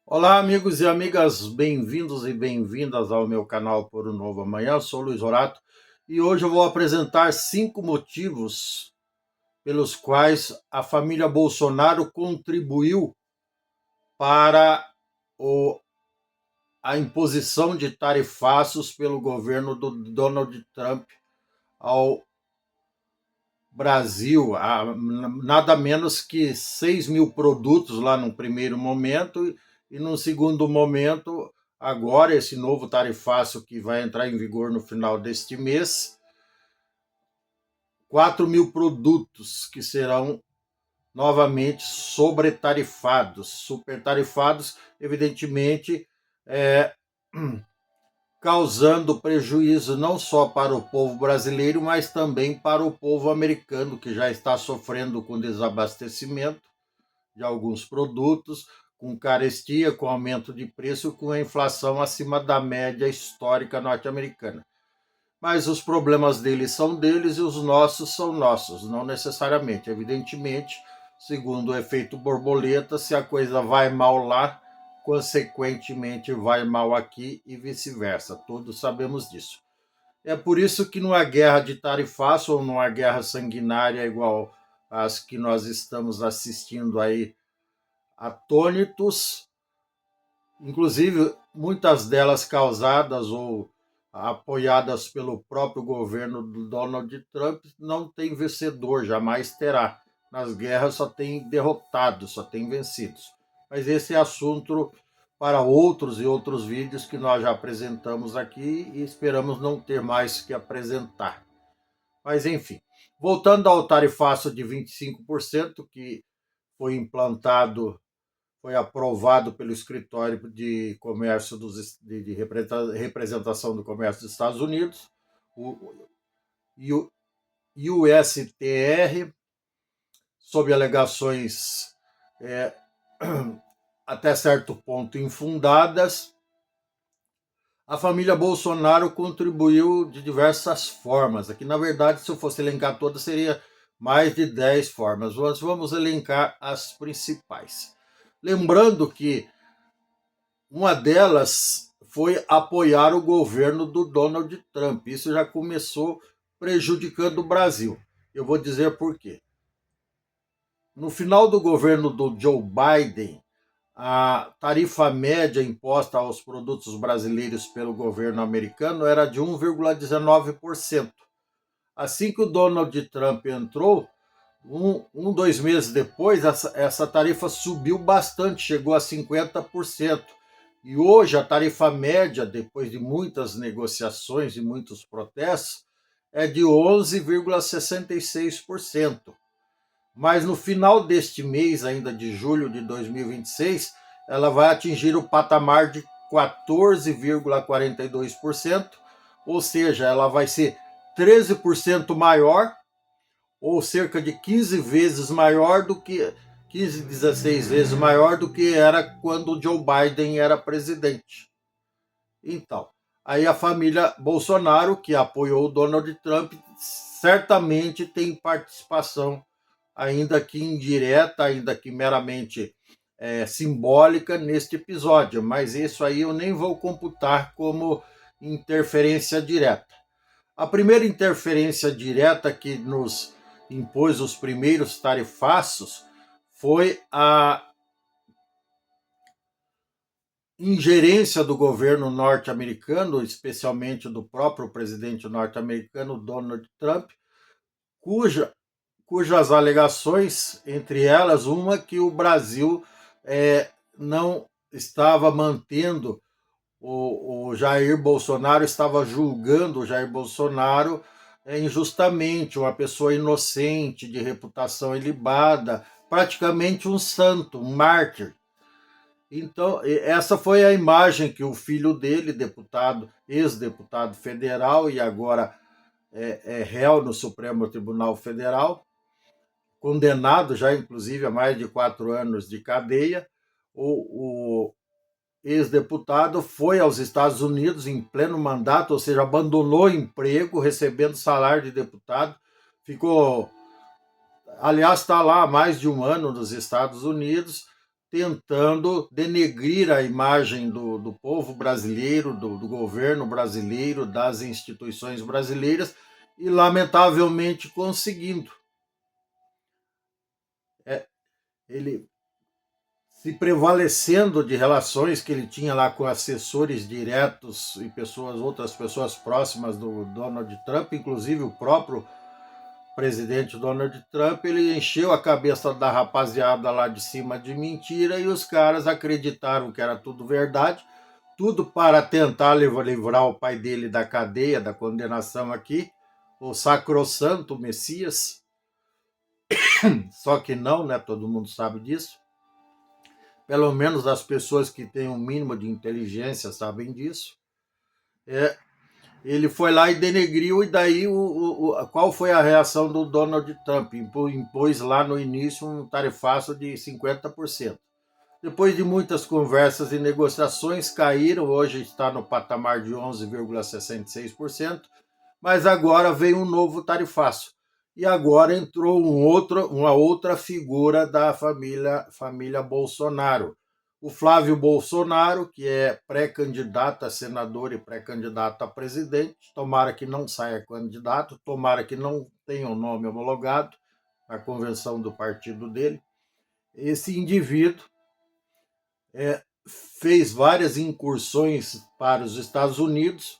Olá, amigos e amigas, bem-vindos e bem-vindas ao meu canal Por um Novo Amanhã. Eu sou Luiz Horato e hoje eu vou apresentar 5 motivos pelos quais a família Bolsonaro contribuiu para o- a imposição de tarifaços pelo governo do Donald Trump ao Brasil, nada menos que 6 mil produtos lá no primeiro momento, e no segundo momento, agora, esse novo tarifaço que vai entrar em vigor no final deste mês, 4 mil produtos que serão novamente sobretarifados, supertarifados, evidentemente, é, causando prejuízo não só para o povo brasileiro, mas também para o povo americano, que já está sofrendo com desabastecimento de alguns produtos, com carestia, com aumento de preço, com a inflação acima da média histórica norte-americana. Mas os problemas deles são deles e os nossos são nossos, não necessariamente. Evidentemente, segundo o efeito borboleta, se a coisa vai mal lá, consequentemente vai mal aqui e vice-versa. Todos sabemos disso. É por isso que numa guerra de tarifaço ou numa guerra sanguinária igual às que nós estamos assistindo aí atônitos, inclusive muitas delas causadas ou apoiadas pelo próprio governo do Donald Trump, não tem vencedor, jamais terá. Nas guerras só tem derrotados, só tem vencidos. Mas esse é assunto para outros e outros vídeos que nós já apresentamos aqui e esperamos não ter mais que apresentar. Mas enfim, voltando ao tarifaço de 25%, que foi implantado, foi aprovado pelo Escritório de Comércio de Representação do Comércio dos Estados Unidos, o USTR, sob alegações é, até certo ponto infundadas. A família Bolsonaro contribuiu de diversas formas. Aqui, na verdade, se eu fosse elencar todas, seria mais de 10 formas. Mas vamos elencar as principais. Lembrando que uma delas foi apoiar o governo do Donald Trump. Isso já começou prejudicando o Brasil. Eu vou dizer por quê. No final do governo do Joe Biden, a tarifa média imposta aos produtos brasileiros pelo governo americano era de 1,19%. Assim que o Donald Trump entrou, 2 meses depois, essa tarifa subiu bastante, chegou a 50%. E hoje a tarifa média, depois de muitas negociações e muitos protestos, é de 11,66%. Mas no final deste mês, ainda de julho de 2026, ela vai atingir o patamar de 14,42%, ou seja, ela vai ser 13% maior, ou cerca de 15 vezes maior do que 15, 16 vezes maior do que era quando o Joe Biden era presidente. Então, aí a família Bolsonaro, que apoiou o Donald Trump, certamente tem participação, ainda que indireta, ainda que meramente simbólica, neste episódio. Mas isso aí eu nem vou computar como interferência direta. A primeira interferência direta que nos impôs os primeiros tarifaços foi a ingerência do governo norte-americano, especialmente do próprio presidente norte-americano Donald Trump, cuja, cujas alegações, entre elas, uma que o Brasil não estava mantendo o Jair Bolsonaro, estava julgando o Jair Bolsonaro injustamente, uma pessoa inocente, de reputação ilibada, praticamente um santo, um mártir. Então, essa foi a imagem que o filho dele, deputado, ex-deputado federal e agora réu no Supremo Tribunal Federal, condenado já, inclusive, a mais de 4 anos de cadeia, o ex-deputado foi aos Estados Unidos em pleno mandato, ou seja, abandonou o emprego, recebendo salário de deputado, ficou, aliás, está lá há mais de um ano nos Estados Unidos, tentando denegrir a imagem do povo brasileiro, do governo brasileiro, das instituições brasileiras, e lamentavelmente conseguindo. Ele se prevalecendo de relações que ele tinha lá com assessores diretos e outras pessoas próximas do Donald Trump, inclusive o próprio presidente Donald Trump, ele encheu a cabeça da rapaziada lá de cima de mentira e os caras acreditaram que era tudo verdade, tudo para tentar livrar o pai dele da cadeia, da condenação aqui, o sacrossanto Messias. Só que não, né? Todo mundo sabe disso. Pelo menos as pessoas que têm um mínimo de inteligência sabem disso. Ele foi lá e denegriu, e daí qual foi a reação do Donald Trump? Impôs lá no início um tarifaço de 50%. Depois de muitas conversas e negociações, caíram, hoje está no patamar de 11,66%, mas agora veio um novo tarifaço. E agora entrou uma outra figura da família Bolsonaro. O Flávio Bolsonaro, que é pré-candidato a senador e pré-candidato a presidente, tomara que não saia candidato, tomara que não tenha o nome homologado na convenção do partido dele. Esse indivíduo fez várias incursões para os Estados Unidos,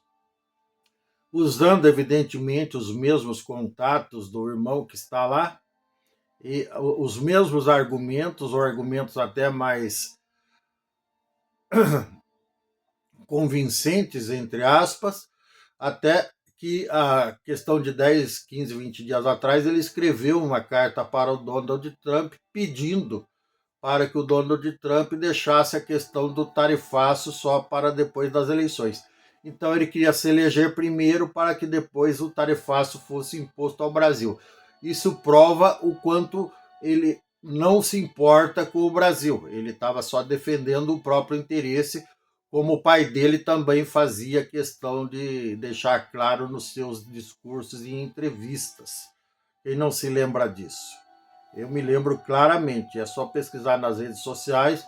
usando, evidentemente, os mesmos contatos do irmão que está lá, e os mesmos argumentos, ou argumentos até mais convincentes, entre aspas, até que a questão de 10, 15, 20 dias atrás, ele escreveu uma carta para o Donald Trump pedindo para que o Donald Trump deixasse a questão do tarifaço só para depois das eleições. Então ele queria se eleger primeiro para que depois o tarifaço fosse imposto ao Brasil. Isso prova o quanto ele não se importa com o Brasil. Ele estava só defendendo o próprio interesse, como o pai dele também fazia questão de deixar claro nos seus discursos e entrevistas. Quem não se lembra disso? Eu me lembro claramente, é só pesquisar nas redes sociais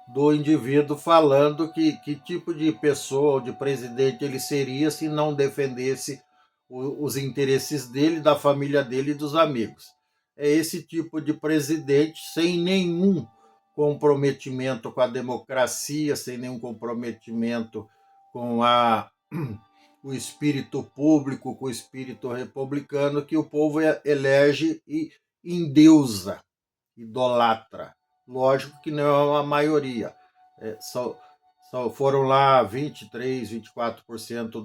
do indivíduo falando que tipo de pessoa ou de presidente ele seria se não defendesse os interesses dele, da família dele e dos amigos. É esse tipo de presidente sem nenhum comprometimento com a democracia, sem nenhum comprometimento com o espírito público, com o espírito republicano, que o povo elege e endeusa, idolatra. Lógico que não é a maioria. Foram lá 23, 24%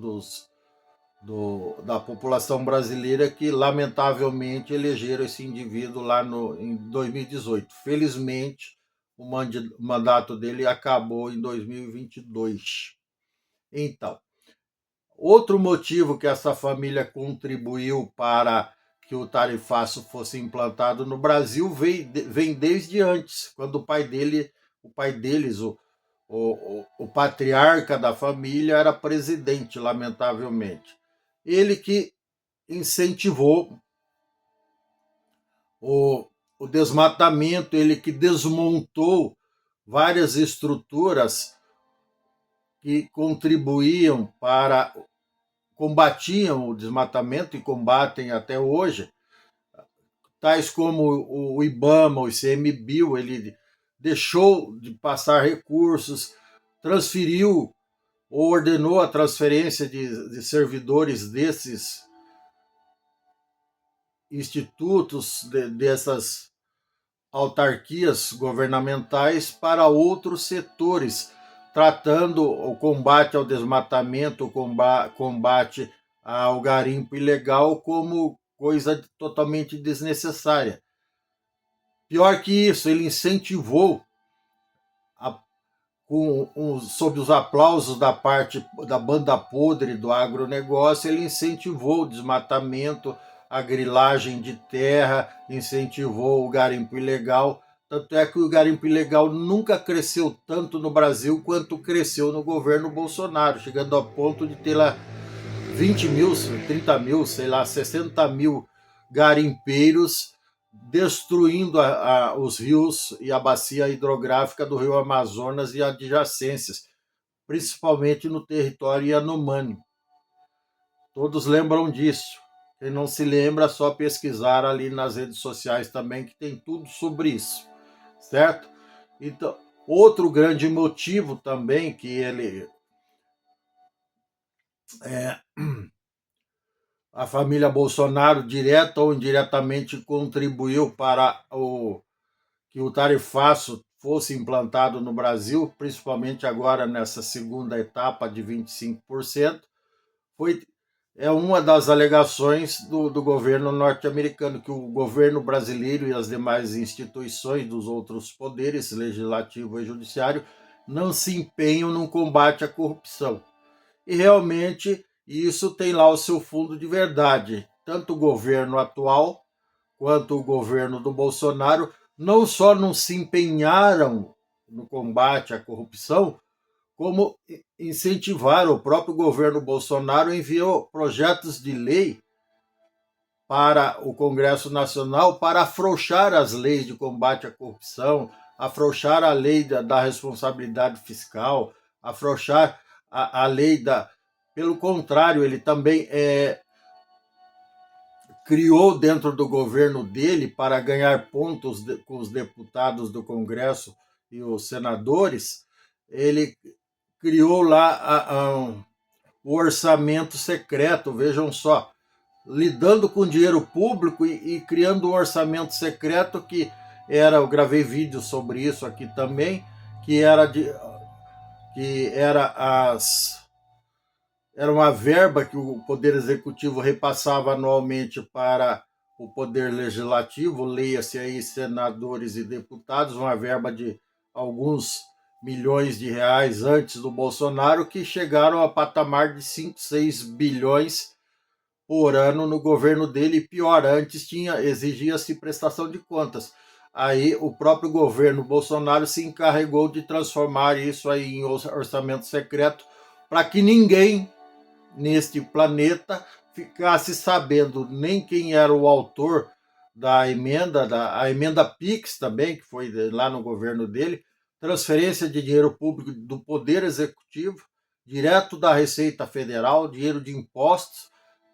da população brasileira que, lamentavelmente, elegeram esse indivíduo lá em 2018. Felizmente, o mandato dele acabou em 2022. Então, outro motivo que essa família contribuiu para que o tarifaço fosse implantado no Brasil vem desde antes, quando o pai deles, o patriarca da família, era presidente, lamentavelmente. Ele que incentivou o desmatamento, ele que desmontou várias estruturas que contribuíam combatiam o desmatamento e combatem até hoje, tais como o IBAMA, o ICMBio. Ele deixou de passar recursos, transferiu ou ordenou a transferência de servidores desses institutos, dessas autarquias governamentais para outros setores, tratando o combate ao desmatamento, o combate ao garimpo ilegal como coisa totalmente desnecessária. Pior que isso, ele incentivou, sob os aplausos da parte da banda podre do agronegócio, ele incentivou o desmatamento, a grilagem de terra, incentivou o garimpo ilegal. Tanto é que o garimpo ilegal nunca cresceu tanto no Brasil quanto cresceu no governo Bolsonaro, chegando ao ponto de ter lá 20 mil, 30 mil, sei lá, 60 mil garimpeiros destruindo os rios e a bacia hidrográfica do rio Amazonas e adjacências, principalmente no território Yanomami. Todos lembram disso. Quem não se lembra, é só pesquisar ali nas redes sociais também, que tem tudo sobre isso, certo? Então, outro grande motivo também que a família Bolsonaro, direta ou indiretamente, contribuiu para que o tarifaço fosse implantado no Brasil, principalmente agora nessa segunda etapa de 25%, foi, é uma das alegações do governo norte-americano, que o governo brasileiro e as demais instituições dos outros poderes, legislativo e judiciário, não se empenham no combate à corrupção. E realmente isso tem lá o seu fundo de verdade. Tanto o governo atual quanto o governo do Bolsonaro não só não se empenharam no combate à corrupção, como incentivaram. O próprio governo Bolsonaro enviou projetos de lei para o Congresso Nacional para afrouxar as leis de combate à corrupção, afrouxar a lei da responsabilidade fiscal, afrouxar a lei da... Pelo contrário, ele também criou dentro do governo dele, para ganhar pontos com os deputados do Congresso e os senadores, ele criou lá o orçamento secreto, vejam só, lidando com dinheiro público e criando um orçamento secreto que era, eu gravei vídeo sobre isso aqui também, que era uma verba que o Poder Executivo repassava anualmente para o Poder Legislativo, leia-se aí senadores e deputados, uma verba de alguns milhões de reais antes do Bolsonaro, que chegaram a patamar de 5, 6 bilhões por ano no governo dele. E pior, antes exigia-se prestação de contas. Aí o próprio governo Bolsonaro se encarregou de transformar isso aí em orçamento secreto, para que ninguém neste planeta ficasse sabendo nem quem era o autor da emenda, a emenda PIX também, que foi lá no governo dele, transferência de dinheiro público do Poder Executivo, direto da Receita Federal, dinheiro de impostos,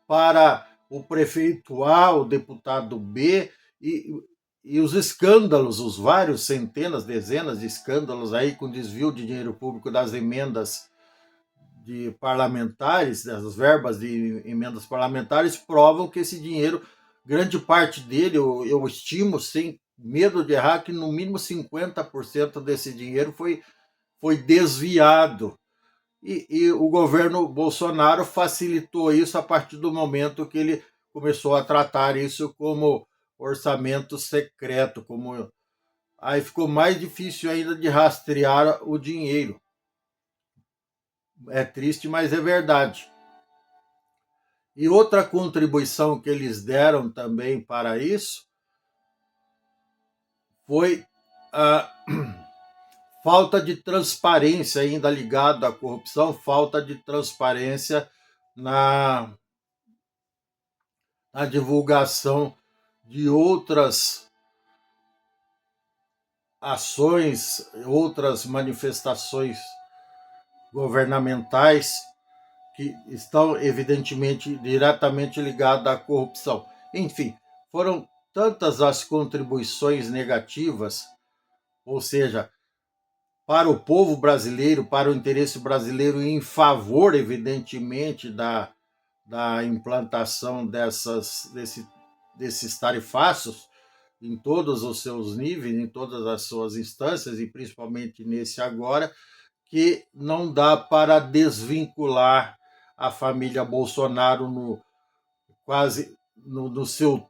para o prefeito A, o deputado B, e os escândalos, os vários centenas, dezenas de escândalos aí com desvio de dinheiro público das emendas de parlamentares, das verbas de emendas parlamentares, provam que esse dinheiro, grande parte dele, eu estimo, sem medo de errar, que no mínimo 50% desse dinheiro foi desviado. E o governo Bolsonaro facilitou isso a partir do momento que ele começou a tratar isso como orçamento secreto, aí ficou mais difícil ainda de rastrear o dinheiro. É triste, mas é verdade. E outra contribuição que eles deram também para isso foi a falta de transparência, ainda ligado à corrupção, falta de transparência na divulgação de outras ações, outras manifestações governamentais que estão evidentemente diretamente ligadas à corrupção. Enfim, foram tantas as contribuições negativas, ou seja, para o povo brasileiro, para o interesse brasileiro, em favor, evidentemente, da implantação desses tarifaços em todos os seus níveis, em todas as suas instâncias, e principalmente nesse agora, que não dá para desvincular a família Bolsonaro no seu,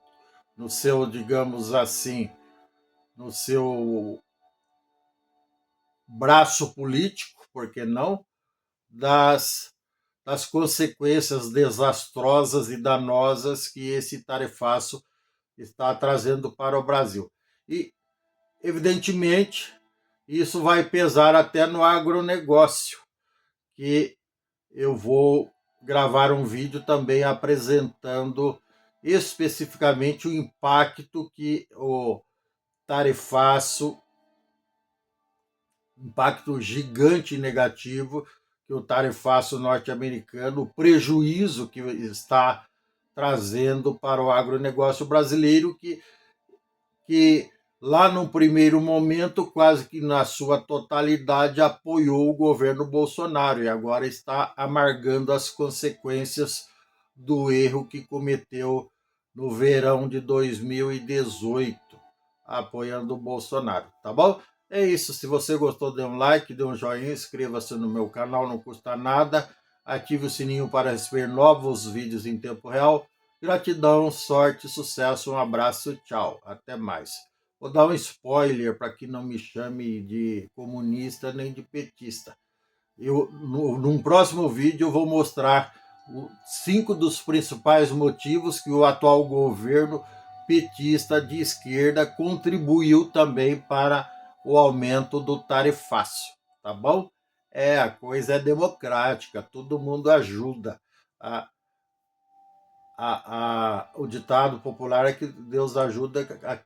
digamos assim, no seu braço político, por que não, das consequências desastrosas e danosas que esse tarifaço está trazendo para o Brasil. E, evidentemente, isso vai pesar até no agronegócio, que eu vou gravar um vídeo também apresentando especificamente o impacto que o tarifaço, impacto gigante negativo que o tarifaço norte-americano, o prejuízo que está trazendo para o agronegócio brasileiro, que lá no primeiro momento, quase que na sua totalidade, apoiou o governo Bolsonaro e agora está amargando as consequências do erro que cometeu no verão de 2018, apoiando o Bolsonaro, tá bom? É isso, se você gostou, dê um like, dê um joinha, inscreva-se no meu canal, não custa nada, ative o sininho para receber novos vídeos em tempo real. Gratidão, sorte, sucesso, um abraço, tchau, até mais. Vou dar um spoiler para que não me chame de comunista nem de petista. Num próximo vídeo, eu vou mostrar 5 dos principais motivos que o atual governo petista de esquerda contribuiu também para o aumento do tarifaço, tá bom? A coisa é democrática, todo mundo ajuda. O ditado popular é que Deus ajuda a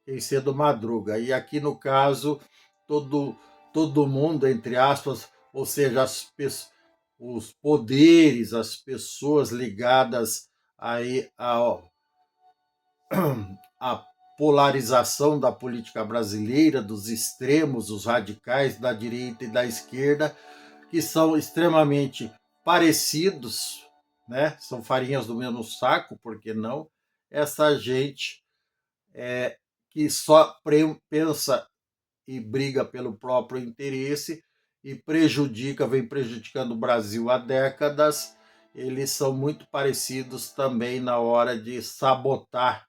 quem cedo madruga. E aqui no caso, todo mundo, entre aspas, ou seja, os poderes, as pessoas ligadas aí à polarização da política brasileira, dos extremos, os radicais da direita e da esquerda, que são extremamente parecidos, né? São farinhas do mesmo saco, por que não? Essa gente que só pensa e briga pelo próprio interesse e vem prejudicando o Brasil há décadas, eles são muito parecidos também na hora de sabotar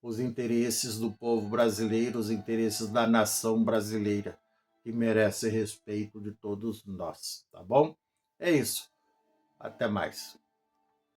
os interesses do povo brasileiro, os interesses da nação brasileira, que merece respeito de todos nós, tá bom? É isso. Até mais.